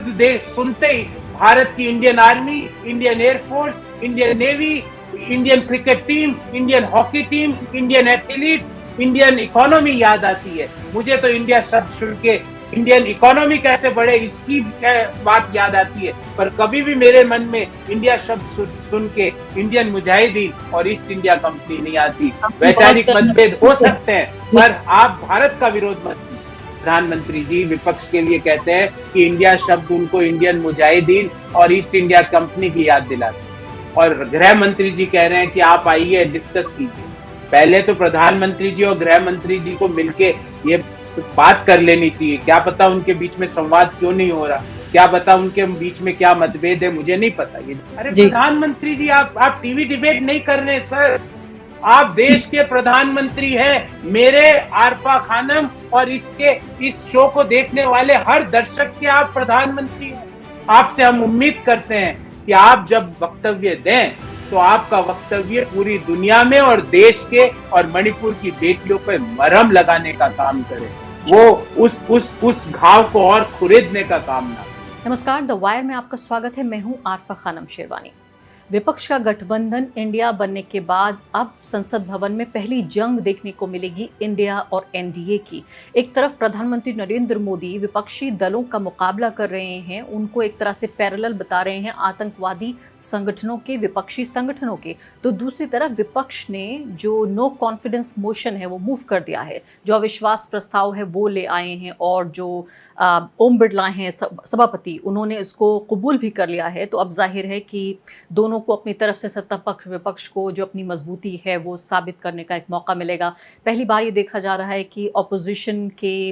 देश सुनते ही भारत की Indian army, Indian air force, Indian navy, Indian cricket team, Indian hockey team, Indian athlete, Indian economy याद आती है। मुझे तो इंडिया शब्द सुन के इंडियन इकोनॉमी कैसे बढ़े इसकी बात याद आती है, पर कभी भी मेरे मन में इंडिया शब्द सुन के इंडियन मुजाहिदीन और ईस्ट इंडिया कंपनी नहीं आती। वैचारिक मतभेद हो सकते हैं, पर आप भारत का विरोध मत। प्रधानमंत्री जी विपक्ष के लिए कहते हैं कि इंडिया शब्द उनको इंडियन मुजाहिदीन और ईस्ट इंडिया कंपनी की याद दिलाते, और गृह मंत्री जी कह रहे हैं कि आप आइए डिस्कस कीजिए। पहले तो प्रधानमंत्री जी और गृह मंत्री जी को मिलके ये बात कर लेनी चाहिए। क्या पता उनके बीच में संवाद क्यों नहीं हो रहा, क्या पता उनके बीच में क्या मतभेद है, मुझे नहीं पता। ये अरे प्रधानमंत्री जी आप टीवी डिबेट नहीं कर रहे सर, आप देश के प्रधानमंत्री हैं। मेरे आरफा खानम और इस शो को देखने वाले हर दर्शक के आप प्रधानमंत्री हैं। आपसे हम उम्मीद करते हैं कि आप जब वक्तव्य दें तो आपका वक्तव्य पूरी दुनिया में और देश के और मणिपुर की बेटियों पर मरहम लगाने का काम करे, वो उस घाव को और खुरेदने का काम ना। नमस्कार, द वायर में आपका स्वागत है। मैं हूं आरफा खानम शेरवानी। विपक्ष का गठबंधन इंडिया बनने के बाद अब संसद भवन में पहली जंग देखने को मिलेगी इंडिया और एनडीए की। एक तरफ प्रधानमंत्री नरेंद्र मोदी विपक्षी दलों का मुकाबला कर रहे हैं, उनको एक तरह से पैरेलल बता रहे हैं आतंकवादी संगठनों के, विपक्षी संगठनों के, तो दूसरी तरफ विपक्ष ने जो नो कॉन्फिडेंस मोशन है वो मूव कर दिया है, जो अविश्वास प्रस्ताव है वो ले आए हैं, और जो ओम बिरला हैं सभापति, उन्होंने इसको कबूल भी कर लिया है। तो अब जाहिर है कि दोनों को अपनी तरफ से सत्ता पक्ष विपक्ष को जो अपनी मजबूती है वो साबित करने का एक मौका मिलेगा। पहली बार ये देखा जा रहा है कि ऑपोजिशन के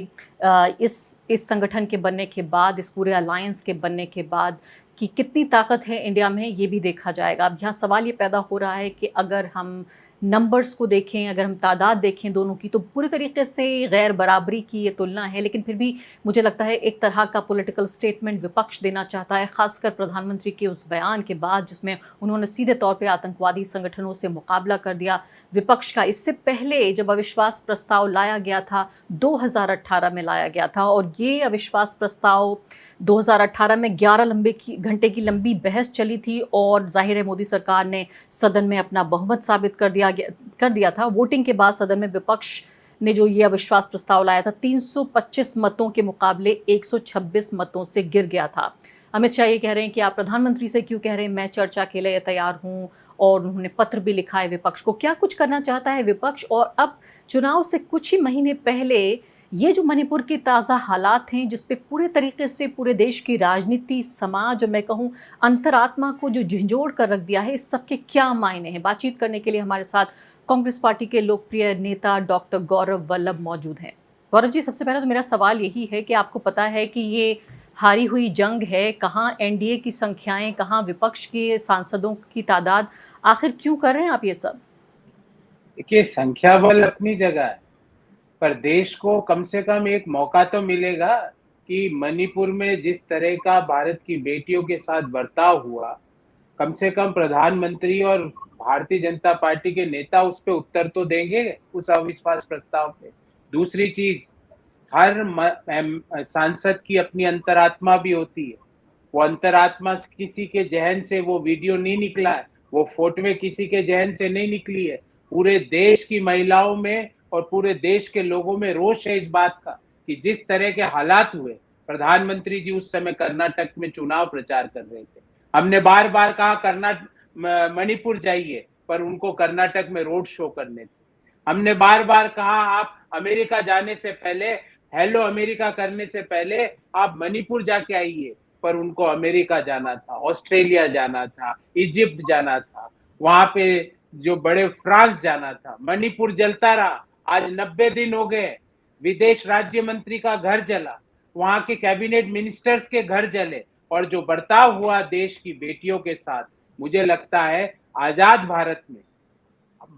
इस संगठन के बनने के बाद, इस पूरे अलायंस के बनने के बाद कि कितनी ताकत है इंडिया में, ये भी देखा जाएगा। अब यहाँ सवाल ये पैदा हो रहा है कि अगर हम नंबर्स को देखें, अगर हम तादाद देखें दोनों की, तो पूरी तरीके से गैर बराबरी की ये तुलना है, लेकिन फिर भी मुझे लगता है एक तरह का पॉलिटिकल स्टेटमेंट विपक्ष देना चाहता है, खासकर प्रधानमंत्री के उस बयान के बाद जिसमें उन्होंने सीधे तौर पे आतंकवादी संगठनों से मुकाबला कर दिया विपक्ष का। इससे पहले जब अविश्वास प्रस्ताव लाया गया था 2018 में लाया गया था, और ये अविश्वास प्रस्ताव 2018 में 11 घंटे की लंबी बहस चली थी, और जाहिर है मोदी सरकार ने सदन में अपना बहुमत साबित कर दिया था। वोटिंग के बाद सदन में विपक्ष ने जो ये अविश्वास प्रस्ताव लाया था 325 मतों के मुकाबले 126 मतों से गिर गया था। अमित शाह ये कह रहे हैं कि आप प्रधानमंत्री से क्यों कह रहे हैं मैं चर्चा के लिए तैयार हूँ, और उन्होंने पत्र भी लिखा है विपक्ष को। क्या कुछ करना चाहता है विपक्ष? और अब चुनाव से कुछ ही महीने पहले ये जो मणिपुर के ताज़ा हालात हैं, जिस पे पूरे तरीके से पूरे देश की राजनीति, समाज और मैं कहूँ अंतरात्मा को जो झंझोड़ कर रख दिया है, इस सब के क्या मायने हैं? बातचीत करने के लिए हमारे साथ कांग्रेस पार्टी के लोकप्रिय नेता डॉक्टर गौरव वल्लभ मौजूद हैं। गौरव जी, सबसे पहले तो मेरा सवाल यही है कि आपको पता है कि ये हारी हुई जंग है, कहाँ एनडीए की संख्याएं, कहाँ विपक्ष के सांसदों की तादाद, आखिर क्यों कर रहे हैं आप ये सब? देखिए, संख्या बल अपनी जगह है, पर देश को कम से कम एक मौका तो मिलेगा कि मणिपुर में जिस तरह का भारत की बेटियों के साथ बर्ताव हुआ, कम से कम प्रधानमंत्री और भारतीय जनता पार्टी के नेता उस पर उत्तर तो देंगे, उस अविश्वास प्रस्ताव पे। दूसरी चीज, हर सांसद की अपनी अंतरात्मा भी होती है। वो अंतरात्मा किसी के जहन से वो वीडियो नहीं निकला है, वो फोटो किसी के जहन से नहीं निकली है। पूरे देश की महिलाओं में और पूरे देश के लोगों में रोष है इस बात का कि जिस तरह के हालात हुए, प्रधानमंत्री जी उस समय कर्नाटक में चुनाव प्रचार कर रहे थे। हमने बार बार कहा मणिपुर जाइए, पर उनको कर्नाटक में रोड शो करने थे। हमने बार बार कहा आप अमेरिका जाने से पहले, हेलो अमेरिका करने से पहले आप मणिपुर जाके आइए, पर उनको अमेरिका जाना था, ऑस्ट्रेलिया जाना था, इजिप्ट जाना था, वहां पे जो बड़े फ्रांस जाना था। मणिपुर जलता रहा, आज 90 दिन हो गए। विदेश राज्य मंत्री का घर जला, वहां के कैबिनेट मिनिस्टर्स के घर जले, और जो बर्ताव हुआ देश की बेटियों के साथ, मुझे लगता है आजाद भारत में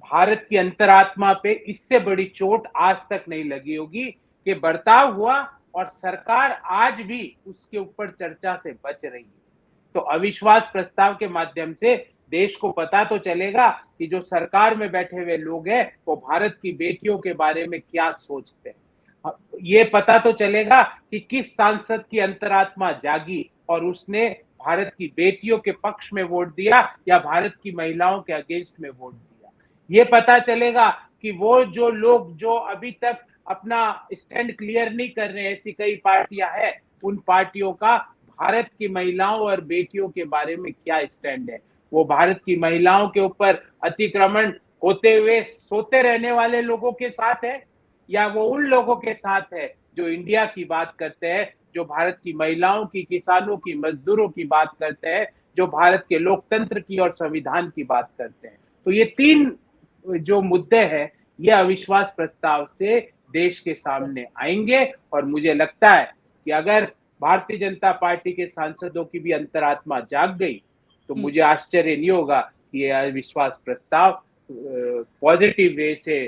भारत की अंतरात्मा पे इससे बड़ी चोट आज तक नहीं लगी होगी कि बर्ताव हुआ और सरकार आज भी उसके ऊपर चर्चा से बच रही है। तो अविश्वास प्रस्ताव के माध्यम से देश को पता तो चलेगा कि जो सरकार में बैठे हुए लोग हैं वो भारत की बेटियों के बारे में क्या सोचते हैं। ये पता तो चलेगा कि किस सांसद की अंतरात्मा जागी और उसने भारत की बेटियों के पक्ष में वोट दिया या भारत की महिलाओं के अगेंस्ट में वोट दिया। ये पता चलेगा कि वो जो लोग जो अभी तक अपना स्टैंड क्लियर नहीं कर रहे, ऐसी कई पार्टियां हैं, उन पार्टियों का भारत की महिलाओं और बेटियों के बारे में क्या स्टैंड है। वो भारत की महिलाओं के ऊपर अतिक्रमण होते हुए सोते रहने वाले लोगों के साथ है, या वो उन लोगों के साथ है जो इंडिया की बात करते हैं, जो भारत की महिलाओं की, किसानों की, मजदूरों की बात करते हैं, जो भारत के लोकतंत्र की और संविधान की बात करते हैं। तो ये तीन जो मुद्दे हैं, ये अविश्वास प्रस्ताव से देश के सामने आएंगे। और मुझे लगता है कि अगर भारतीय जनता पार्टी के सांसदों की भी अंतरात्मा जाग गई तो मुझे आश्चर्य नहीं होगा कि यह अविश्वास प्रस्ताव पॉजिटिव वे से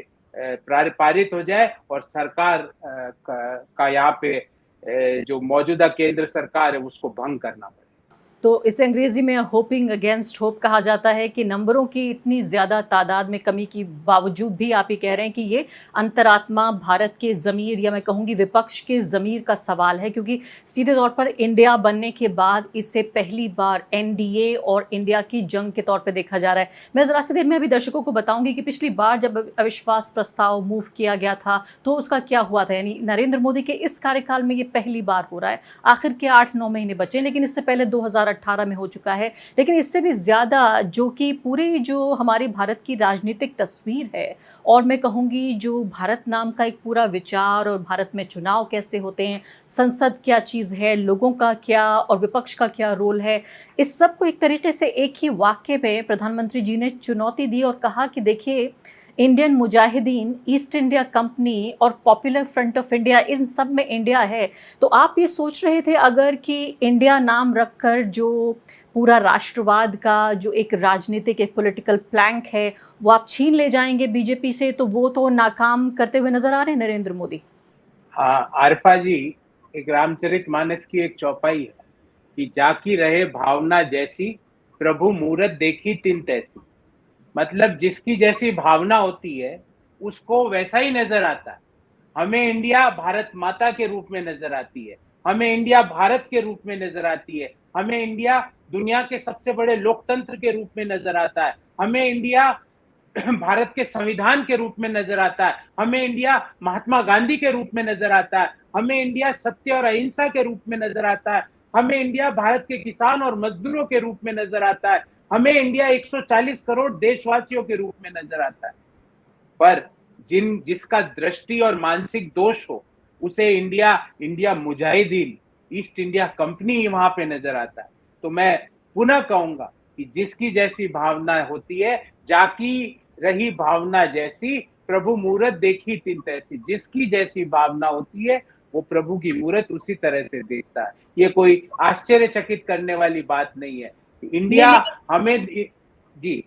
पारित हो जाए और सरकार का यहाँ पे जो मौजूदा केंद्र सरकार है उसको भंग करना पड़े। तो इसे अंग्रेजी में होपिंग अगेंस्ट होप कहा जाता है कि नंबरों की इतनी ज़्यादा तादाद में कमी के बावजूद भी आप ये कह रहे हैं कि ये अंतरात्मा भारत के ज़मीर, या मैं कहूँगी विपक्ष के ज़मीर का सवाल है, क्योंकि सीधे तौर पर इंडिया बनने के बाद इसे पहली बार एनडीए और इंडिया की जंग के तौर पर देखा जा रहा है। मैं ज़रा सी देर में अभी दर्शकों को बताऊंगी कि पिछली बार जब अविश्वास प्रस्ताव मूव किया गया था तो उसका क्या हुआ था, यानी नरेंद्र मोदी के इस कार्यकाल में ये पहली बार हो रहा है। आखिर के 8-9 महीने बचे, लेकिन इससे पहले 2018 में हो चुका है। लेकिन इससे भी ज़्यादा जो कि पूरी जो हमारी भारत की राजनीतिक तस्वीर है, और मैं कहूँगी जो भारत नाम का एक पूरा विचार, और भारत में चुनाव कैसे होते हैं, संसद क्या चीज़ है, लोगों का क्या और विपक्ष का क्या रोल है, इस सब को एक तरीके से एक ही वाक्य में प्रधानमंत्री जी ने चुनौती दी और कहा कि देखिए, Indian Mujahideen, east India company और पॉपुलर फ्रंट ऑफ इंडिया, इन सब में इंडिया है। तो आप ये सोच रहे थे अगर कि इंडिया नाम रखकर जो पूरा राष्ट्रवाद का जो एक राजनीतिक एक पॉलिटिकल प्लैंक है वो आप छीन ले जाएंगे बीजेपी से, तो वो तो नाकाम करते हुए नजर आ रहे हैं नरेंद्र मोदी। हाँ आरफा जी, एक रामचरितमानस की एक चौपाई है कि जाकी रहे भावना जैसी, प्रभु मूरत देखी तिन तैसी। मतलब जिसकी जैसी भावना होती है उसको वैसा ही नजर आता है। हमें इंडिया भारत माता के रूप में नजर आती है, हमें इंडिया भारत के रूप में नजर आती है, हमें इंडिया दुनिया के सबसे बड़े लोकतंत्र के रूप में नजर आता है, हमें इंडिया भारत के संविधान के रूप में नजर आता है, हमें इंडिया महात्मा गांधी के रूप में नजर आता है, हमें इंडिया सत्य और अहिंसा के रूप में नजर आता है, हमें इंडिया भारत के किसान और मजदूरों के रूप में नजर आता है, हमें इंडिया 140 करोड़ देशवासियों के रूप में नजर आता है। पर जिसका दृष्टि और मानसिक दोष हो उसे India Mujahideen, east India company वहां पे नजर आता है। तो मैं पुनः कहूंगा कि जिसकी जैसी भावना होती है, जाकी रही भावना जैसी, प्रभु मूरत देखी तिन तैसी। जिसकी जैसी भावना होती है वो प्रभु की मूरत उसी तरह से देखता है। ये कोई आश्चर्यचकित करने वाली बात नहीं है। इंडिया नहीं, हमें जी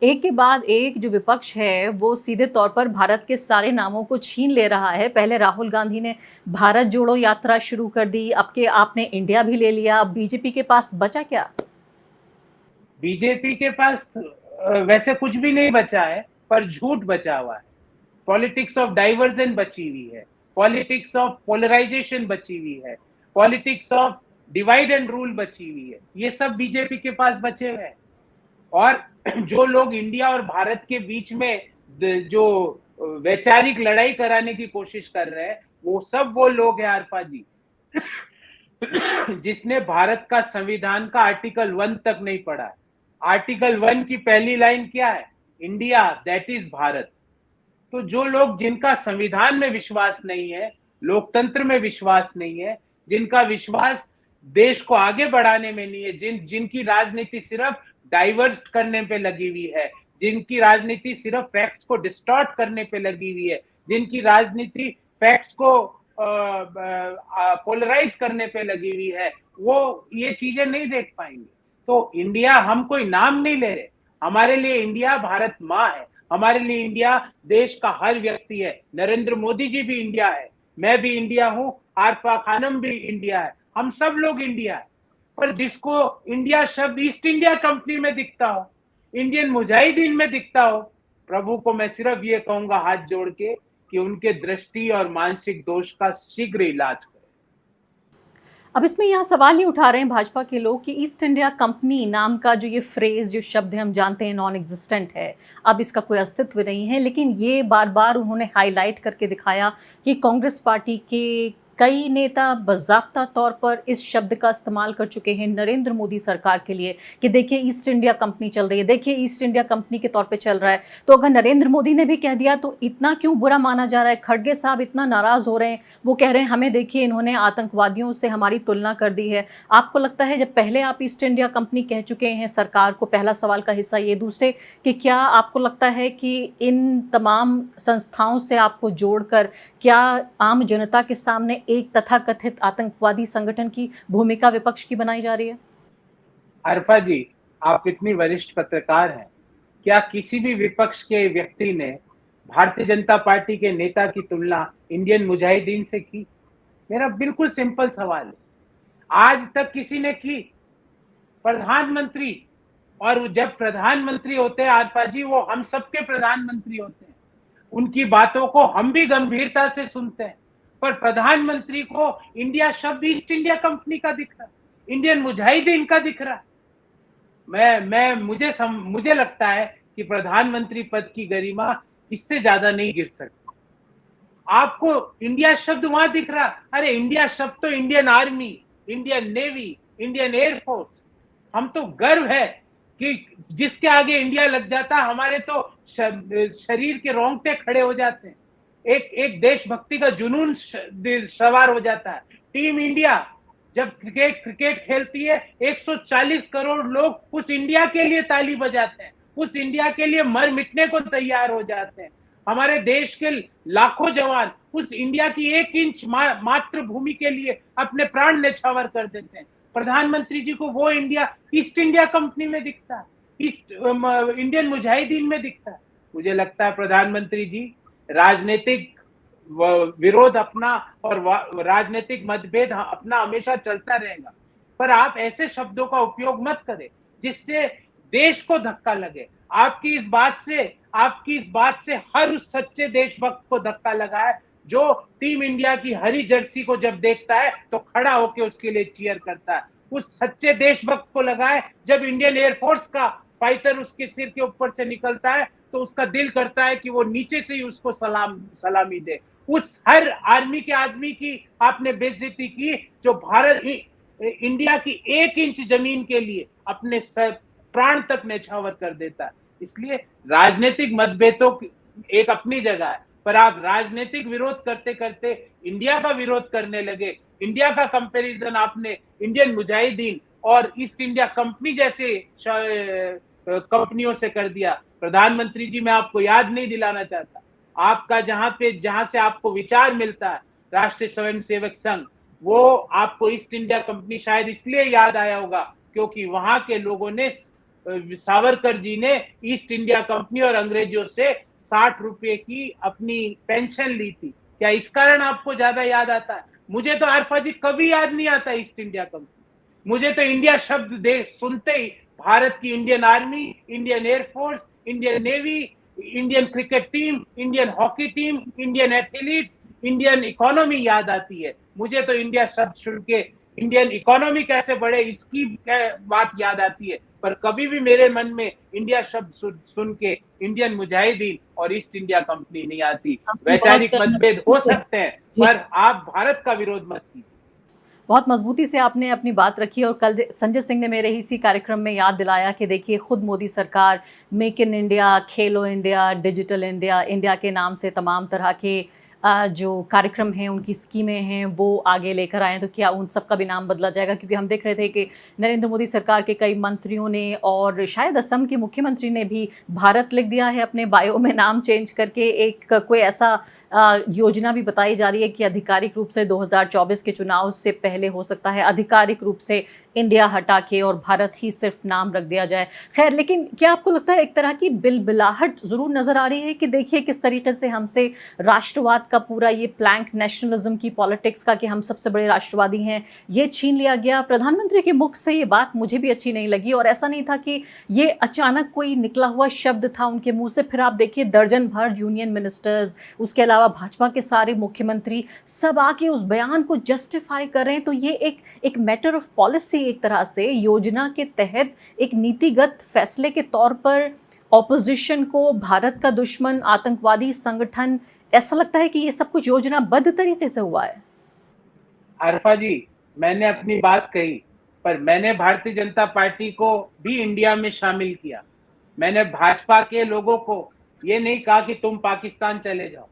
एक के बाद एक जो विपक्ष है वो सीधे तौर पर भारत के सारे नामों को छीन ले रहा है। पहले राहुल गांधी ने भारत जोड़ो यात्रा शुरू कर दी, अब के आपने इंडिया भी ले लिया। अब बीजेपी के पास बचा क्या? बीजेपी के पास वैसे कुछ भी नहीं बचा है, पर झूठ बचा हुआ है। पॉलिटिक्स ऑफ डाइवर्जन बची हुई है, पॉलिटिक्स ऑफ पोलराइजेशन बची हुई है, politics of divide and rule बची हुई है। ये सब बीजेपी के पास बचे हुए हैं। और जो लोग इंडिया और भारत के बीच में जो वैचारिक लड़ाई कराने की कोशिश कर रहे हैं, वो सब वो लोग हैं आरपा जी जिसने भारत का संविधान का आर्टिकल 1 तक नहीं पढ़ा है। आर्टिकल 1 की पहली लाइन क्या है? India that is Bharat. तो जो लोग जिनका संविधान में विश्वास नहीं है, लोकतंत्र में विश्वास नहीं है, जिनका विश्वास देश को आगे बढ़ाने में नहीं है, जिनकी राजनीति सिर्फ डाइवर्ट करने पे लगी हुई है, जिनकी राजनीति सिर्फ फैक्ट्स को डिस्टॉर्ट करने पे लगी हुई है, जिनकी राजनीति फैक्ट्स को पोलराइज करने पे लगी हुई है, वो ये चीजें नहीं देख पाएंगे। तो इंडिया, हम कोई नाम नहीं ले रहे, हमारे लिए इंडिया भारत माँ है, हमारे लिए इंडिया देश का हर व्यक्ति है। नरेंद्र मोदी जी भी इंडिया है, मैं भी इंडिया हूं, आरफा खानम भी इंडिया है, हम सब लोग इंडिया है। पर जिसको इंडिया शब्द ईस्ट इंडिया कंपनी में दिखता हो, इंडियन मुजाहिदीन में दिखता हो, प्रभु को मैं सिर्फ ये कहूंगा हाथ जोड़ के कि उनके दृष्टि और मानसिक दोष का शीघ्र इलाज करें। अब इसमें यहाँ सवाल ही उठा रहे हैं भाजपा के लोग कि ईस्ट इंडिया कंपनी नाम का जो ये फ्रेज, जो शब्द है, हम जानते हैं नॉन एग्जिस्टेंट है, अब इसका कोई अस्तित्व नहीं है, लेकिन ये बार बार उन्होंने हाईलाइट करके दिखाया कि कांग्रेस पार्टी के कई नेता बाज़ाब्ता तौर पर इस शब्द का इस्तेमाल कर चुके हैं नरेंद्र मोदी सरकार के लिए कि देखिए ईस्ट इंडिया कंपनी चल रही है, देखिए ईस्ट इंडिया कंपनी के तौर पे चल रहा है। तो अगर नरेंद्र मोदी ने भी कह दिया तो इतना क्यों बुरा माना जा रहा है? खड़गे साहब इतना नाराज हो रहे हैं, वो कह रहे हैं हमें देखिए इन्होंने आतंकवादियों से हमारी तुलना कर दी है। आपको लगता है जब पहले आप ईस्ट इंडिया कंपनी कह चुके हैं सरकार को, पहला सवाल का हिस्सा ये, दूसरे कि क्या आपको लगता है कि इन तमाम संस्थाओं से आपको जोड़कर क्या आम जनता के सामने एक तथाकथित आतंकवादी संगठन की भूमिका विपक्ष की बनाई जा रही है? अर्पा जी, आप इतनी वरिष्ठ पत्रकार हैं, क्या किसी भी विपक्ष के व्यक्ति ने भारतीय जनता पार्टी के नेता की तुलना इंडियन मुजाहिदीन से की? मेरा बिल्कुल सिंपल सवाल है, आज तक किसी ने की? प्रधानमंत्री, और जब प्रधानमंत्री होते हैं आरपा जी, वो हम सबके प्रधानमंत्री होते हैं, उनकी बातों को हम भी गंभीरता से सुनते हैं, पर प्रधानमंत्री को इंडिया शब्द ईस्ट इंडिया कंपनी का दिख रहा, इंडियन मुजाहिदीन का दिख रहा। मुझे लगता है कि प्रधानमंत्री पद की गरिमा इससे ज्यादा नहीं गिर सकती। आपको इंडिया शब्द वहां दिख रहा, अरे इंडिया शब्द तो Indian army, Indian navy, Indian air force, हम तो गर्व है कि जिसके आगे इंडिया लग जाता हमारे तो शरीर के रोंगटे खड़े हो जाते हैं, एक देशभक्ति का जुनून सवार हो जाता है। टीम इंडिया जब क्रिकेट खेलती है, 140 करोड़ लोग उस इंडिया के लिए ताली बजाते हैं, उस इंडिया के लिए मर मिटने को तैयार हो जाते हैं। हमारे देश के लाखों जवान उस इंडिया की 1 इंच मातृभूमि के लिए अपने प्राण न्यौछावर कर देते हैं। प्रधानमंत्री जी को वो इंडिया ईस्ट इंडिया कंपनी में दिखता है, इंडियन मुजाहिदीन में दिखता है। मुझे लगता है प्रधानमंत्री जी राजनीतिक विरोध अपना और राजनीतिक मतभेद अपना हमेशा चलता रहेगा, पर आप ऐसे शब्दों का उपयोग मत करें जिससे देश को धक्का लगे। आपकी इस बात से हर उस सच्चे देशभक्त को धक्का लगा है जो टीम इंडिया की हरी जर्सी को जब देखता है तो खड़ा होकर उसके लिए चीयर करता है। उस सच्चे देशभक्त को लगा है जब इंडियन एयरफोर्स का फाइटर उसके सिर के ऊपर से निकलता है तो उसका दिल करता है कि वो नीचे से ही उसको सलामी दे। उस हर आर्मी के आदमी की आपने बेइज्जती की जो भारत इंडिया की 1 इंच जमीन के लिए अपने प्राण तक न्यौछावर कर देता है। इसलिए राजनीतिक मतभेदों एक अपनी जगह है, पर आप राजनीतिक विरोध करते करते इंडिया का विरोध करने लगे। इंडिया का कंपैरिजन आपने इंडियन मुजाहिदीन और ईस्ट इंडिया कंपनी जैसे कंपनियों से कर दिया। प्रधानमंत्री जी, मैं आपको याद नहीं दिलाना चाहता, आपका जहां से आपको विचार मिलता है राष्ट्रीय स्वयंसेवक संघ, वो आपको ईस्ट इंडिया कंपनी शायद इसलिए याद आया होगा क्योंकि वहां के लोगों ने, सावरकर जी ने ईस्ट इंडिया कंपनी और अंग्रेजों से 60 रुपए की अपनी पेंशन ली थी। क्या इस कारण आपको ज्यादा याद आता है? मुझे तो आरफा जी कभी याद नहीं आता ईस्ट इंडिया कंपनी। मुझे तो इंडिया शब्द सुनते ही भारत की Indian army, Indian air force, Indian navy, Indian cricket team, Indian hockey team, Indian athletes, Indian economy याद आती है। मुझे तो इंडिया शब्द सुन के इंडियन इकोनॉमी कैसे बढ़े इसकी बात याद आती है, पर कभी भी मेरे मन में इंडिया शब्द सुन के इंडियन मुजाहिदीन और ईस्ट इंडिया कंपनी नहीं आती। वैचारिक मतभेद हो सकते हैं, पर आप भारत का विरोध मत कीजिए। बहुत मजबूती से आपने अपनी बात रखी और कल संजय सिंह ने मेरे इसी कार्यक्रम में याद दिलाया कि देखिए खुद मोदी सरकार make in India, Khelo India, digital India, India के नाम से तमाम तरह के जो कार्यक्रम हैं, उनकी स्कीमें हैं, वो आगे लेकर आए, तो क्या उन सब का भी नाम बदला जाएगा? क्योंकि हम देख रहे थे कि नरेंद्र मोदी सरकार के कई मंत्रियों ने और शायद असम के मुख्यमंत्री ने भी भारत लिख दिया है अपने बायो में, नाम चेंज करके। एक कोई ऐसा योजना भी बताई जा रही है कि आधिकारिक रूप से 2024 के चुनाव से पहले हो सकता है आधिकारिक रूप से इंडिया हटा के और भारत ही सिर्फ नाम रख दिया जाए। खैर, लेकिन क्या आपको लगता है एक तरह की बिलबिलाहट ज़रूर नज़र आ रही है कि देखिए किस तरीके से हमसे राष्ट्रवाद का पूरा ये प्लैंक, नेशनलिज्म की पॉलिटिक्स का कि हम सबसे बड़े राष्ट्रवादी हैं, ये छीन लिया गया। प्रधानमंत्री के मुख से ये बात मुझे भी अच्छी नहीं लगी और ऐसा नहीं था कि ये अचानक कोई निकला हुआ शब्द था उनके मुँह से। फिर आप देखिए दर्जन भर यूनियन मिनिस्टर्स, उसके अलावा अलावा भाजपा के सारे मुख्यमंत्री सब आके उस बयान को जस्टिफाई कर रहे हैं, तो ये एक मैटर ऑफ पॉलिसी, एक तरह से योजना के तहत एक नीतिगत फैसले के तौर पर ऑपोजिशन को भारत का दुश्मन, आतंकवादी संगठन, ऐसा लगता है कि ये सब कुछ योजनाबद्ध तरीके से हुआ है। आरफा जी, मैंने अपनी बात कही, पर मैंने भारतीय जनता पार्टी को भी इंडिया में शामिल किया। मैंने भाजपा के लोगों को ये नहीं कहा कि तुम पाकिस्तान चले जाओ,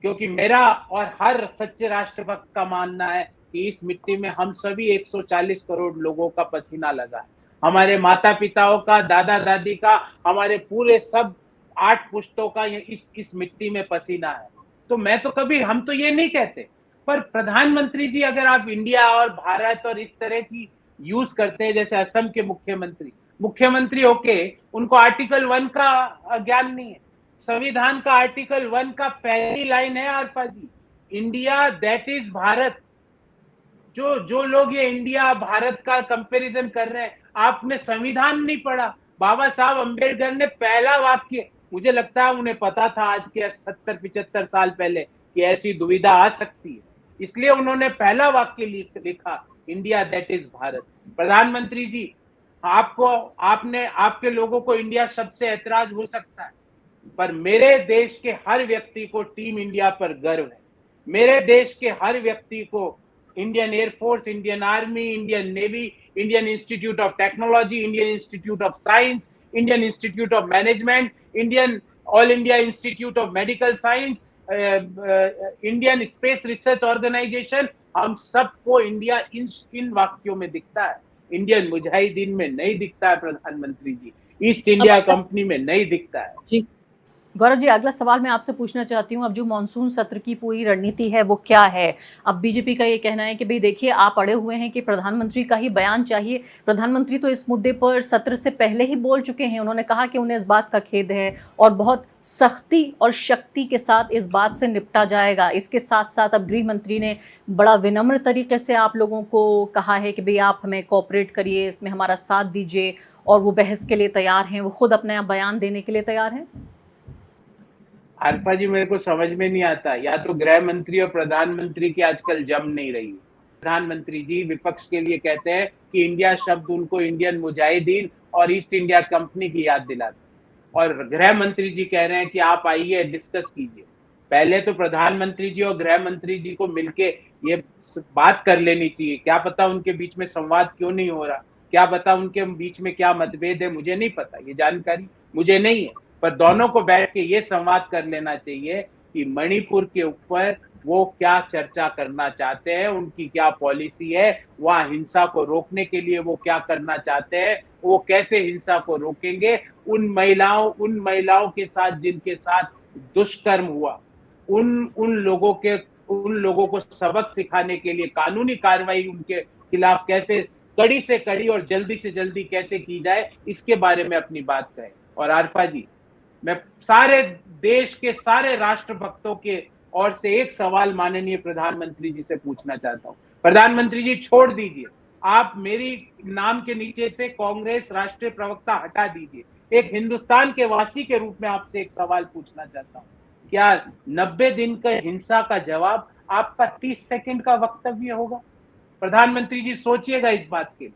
क्योंकि मेरा और हर सच्चे राष्ट्रभक्त का मानना है कि इस मिट्टी में हम सभी 140 करोड़ लोगों का पसीना लगा है। हमारे माता पिताओं का, दादा दादी का, हमारे पूरे सब 8 पुश्तों का इस मिट्टी में पसीना है। तो मैं तो कभी, हम तो ये नहीं कहते, पर प्रधानमंत्री जी, अगर आप इंडिया और भारत और इस तरह की यूज करते हैं, जैसे असम के मुख्यमंत्री होके उनको आर्टिकल 1 का ज्ञान नहीं है। संविधान का आर्टिकल 1 का पहली लाइन है आरपा जी, इंडिया दैट इज भारत। जो लोग ये इंडिया भारत का कंपैरिजन कर रहे हैं, आपने संविधान नहीं पढ़ा। बाबा साहब अंबेडकर ने पहला वाक्य, मुझे लगता है उन्हें पता था आज के 70-75 साल पहले कि ऐसी दुविधा आ सकती है, इसलिए उन्होंने पहला वाक्य लिखा, इंडिया दैट इज भारत। प्रधानमंत्री जी, आपके लोगों को इंडिया शब्द से ऐतराज हो सकता है, पर मेरे देश के हर व्यक्ति को टीम इंडिया पर गर्व है। मेरे देश के हर व्यक्ति को Indian air force, Indian army, Indian navy, Indian institute of technology, Indian institute of science, Indian institute of management, Indian all India institute of medical science, Indian space research organisation, हम सबको इंडिया इन वाक्यों में दिखता है। Indian Mujahideen में नहीं दिखता है प्रधानमंत्री जी, ईस्ट इंडिया कंपनी में नहीं दिखता है जी। गौरव जी, अगला सवाल मैं आपसे पूछना चाहती हूँ, अब जो मॉनसून सत्र की पूरी रणनीति है वो क्या है? अब बीजेपी का ये कहना है कि भाई देखिए, आप अड़े हुए हैं कि प्रधानमंत्री का ही बयान चाहिए। प्रधानमंत्री तो इस मुद्दे पर सत्र से पहले ही बोल चुके हैं, उन्होंने कहा कि उन्हें इस बात का खेद है और बहुत सख्ती और शक्ति के साथ इस बात से निपटा जाएगा। इसके साथ साथ अब गृह मंत्री ने बड़ा विनम्र तरीके से आप लोगों को कहा है कि भाई आप हमें कोऑपरेट करिए, इसमें हमारा साथ दीजिए, और वो बहस के लिए तैयार हैं, वो खुद अपना बयान देने के लिए तैयार हैं। आरपा जी, मेरे को समझ में नहीं आता, या तो गृह मंत्री और प्रधानमंत्री की आजकल जम नहीं रही। प्रधानमंत्री जी विपक्ष के लिए कहते हैं कि इंडिया शब्द उनको इंडियन मुजाहिदीन और ईस्ट इंडिया कंपनी की याद दिलाता, और गृह मंत्री जी कह रहे हैं कि आप आइए डिस्कस कीजिए। पहले तो प्रधानमंत्री जी और गृह मंत्री जी को मिलके ये बात कर लेनी चाहिए। क्या पता उनके बीच में संवाद क्यों नहीं हो रहा, क्या पता उनके बीच में क्या मतभेद है, मुझे नहीं पता, ये जानकारी मुझे नहीं है। पर दोनों को बैठ के ये संवाद कर लेना चाहिए कि मणिपुर के ऊपर वो क्या चर्चा करना चाहते हैं, उनकी क्या पॉलिसी है, वहां हिंसा को रोकने के लिए वो क्या करना चाहते हैं, वो कैसे हिंसा को रोकेंगे। उन महिलाओं के साथ जिनके साथ दुष्कर्म हुआ, उन लोगों को सबक सिखाने के लिए कानूनी कार्रवाई उनके खिलाफ कैसे कड़ी से कड़ी और जल्दी से जल्दी कैसे की जाए, इसके बारे में अपनी बात कहें। और आरफा जी, मैं सारे देश के सारे राष्ट्रभक्तों के ओर से एक सवाल माननीय प्रधानमंत्री जी से पूछना चाहता हूं। प्रधानमंत्री जी, छोड़ दीजिए, आप मेरी नाम के नीचे से कांग्रेस राष्ट्रीय प्रवक्ता हटा दीजिए। एक हिंदुस्तान के वासी के रूप में आपसे एक सवाल पूछना चाहता हूं, क्या 90 दिन का हिंसा का जवाब आपका 30 सेकंड का वक्तव्य होगा? प्रधानमंत्री जी, सोचिएगा इस बात के लिए।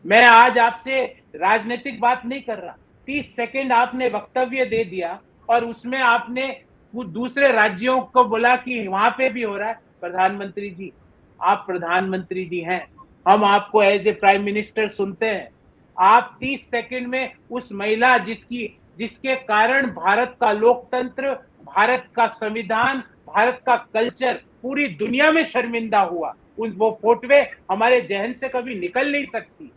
मैं आज आपसे राजनीतिक बात नहीं कर रहा। 30 सेकंड आपने वक्तव्य दे दिया और उसमें आपने दूसरे राज्यों को बोला कि वहां पे भी हो रहा है। प्रधानमंत्री जी, आप प्रधानमंत्री जी हैं, हम आपको एज ए प्राइम मिनिस्टर सुनते हैं। आप 30 सेकंड में उस महिला जिसके कारण भारत का लोकतंत्र, भारत का संविधान, भारत का कल्चर पूरी दुनिया में शर्मिंदा हुआ, वो फोटोए हमारे जहन से कभी निकल नहीं सकती,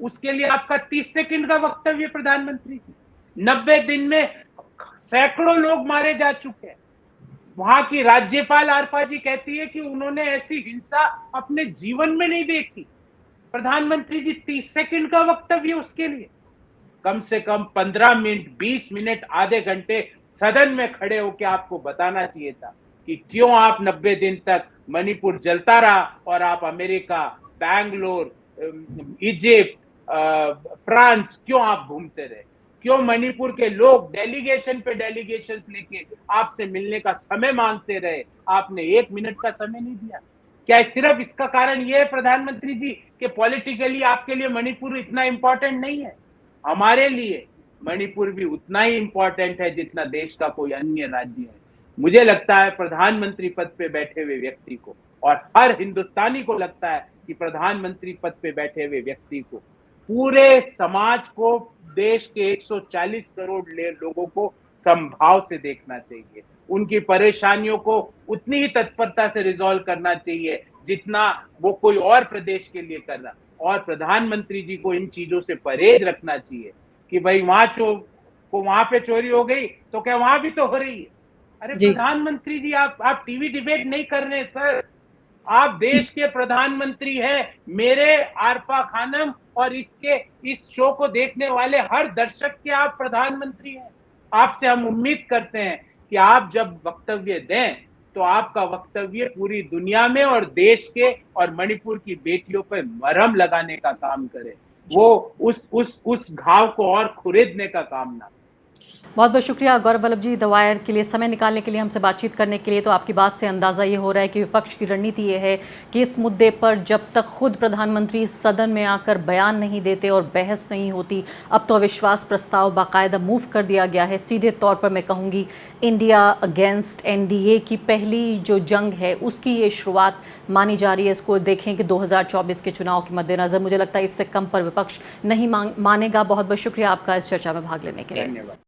उसके लिए आपका 30 सेकंड का वक्तव्य। प्रधानमंत्री जी, 90 दिन में सैकड़ों लोग मारे जा चुके हैं। वहां की राज्यपाल आरपा जी कहती है कि उन्होंने ऐसी हिंसा अपने जीवन में नहीं देखी। प्रधानमंत्री जी, 30 सेकंड का वक्तव्य उसके लिए। कम से कम 15 मिनट, 20 मिनट, आधे घंटे सदन में खड़े होकर आपको बताना चाहिए था कि क्यों आप 90 दिन तक मणिपुर जलता रहा और आप अमेरिका, बैंगलोर, इजिप्ट, फ्रांस क्यों आप घूमते रहे, क्यों मणिपुर के लोग डेलीगेशन पे डेलीगेशन लेके आपसे मिलने का समय मांगते रहे, आपने 1 मिनट का समय नहीं दिया? क्या सिर्फ इसका कारण ये है प्रधानमंत्री जी कि पॉलिटिकली आपके लिए मणिपुर इतना इंपॉर्टेंट नहीं है? हमारे लिए मणिपुर भी उतना ही इंपॉर्टेंट है जितना देश का कोई अन्य राज्य है। मुझे लगता है प्रधानमंत्री पद पे बैठे हुए व्यक्ति को, और हर हिंदुस्तानी को लगता है कि प्रधानमंत्री पद पे बैठे हुए व्यक्ति को पूरे समाज को, देश के 140 करोड़ लोगों को समभाव से देखना चाहिए। उनकी परेशानियों को उतनी ही तत्परता से रिजॉल्व करना चाहिए जितना वो कोई और प्रदेश के लिए कर रहा। और प्रधानमंत्री जी को इन चीजों से परहेज रखना चाहिए कि भाई वहां पे चोरी हो गई तो क्या वहां भी तो हो रही है? अरे जी। प्रधानमंत्री जी, आप टीवी डिबेट नहीं कर रहे सर, आप देश के प्रधानमंत्री हैं। मेरे आरफा खानम और इस शो को देखने वाले हर दर्शक के आप प्रधानमंत्री हैं। आपसे हम उम्मीद करते हैं कि आप जब वक्तव्य दें तो आपका वक्तव्य पूरी दुनिया में और देश के और मणिपुर की बेटियों पर मरहम लगाने का काम करे, वो उस घाव को और खुरेदने का काम ना। बहुत बहुत शुक्रिया गौरव वल्लभ जी, द वायर के लिए समय निकालने के लिए, हमसे बातचीत करने के लिए। तो आपकी बात से अंदाज़ा ये हो रहा है कि विपक्ष की रणनीति ये है कि इस मुद्दे पर जब तक खुद प्रधानमंत्री सदन में आकर बयान नहीं देते और बहस नहीं होती, अब तो अविश्वास प्रस्ताव बाकायदा मूव कर दिया गया है। सीधे तौर पर मैं कहूँगी इंडिया अगेंस्ट एनडीए की पहली जो जंग है उसकी ये शुरुआत मानी जा रही है। इसको देखें कि 2024 के चुनाव के मद्देनज़र मुझे लगता है इससे कम पर विपक्ष नहीं मानेगा। बहुत बहुत शुक्रिया आपका इस चर्चा में भाग लेने के लिए। धन्यवाद।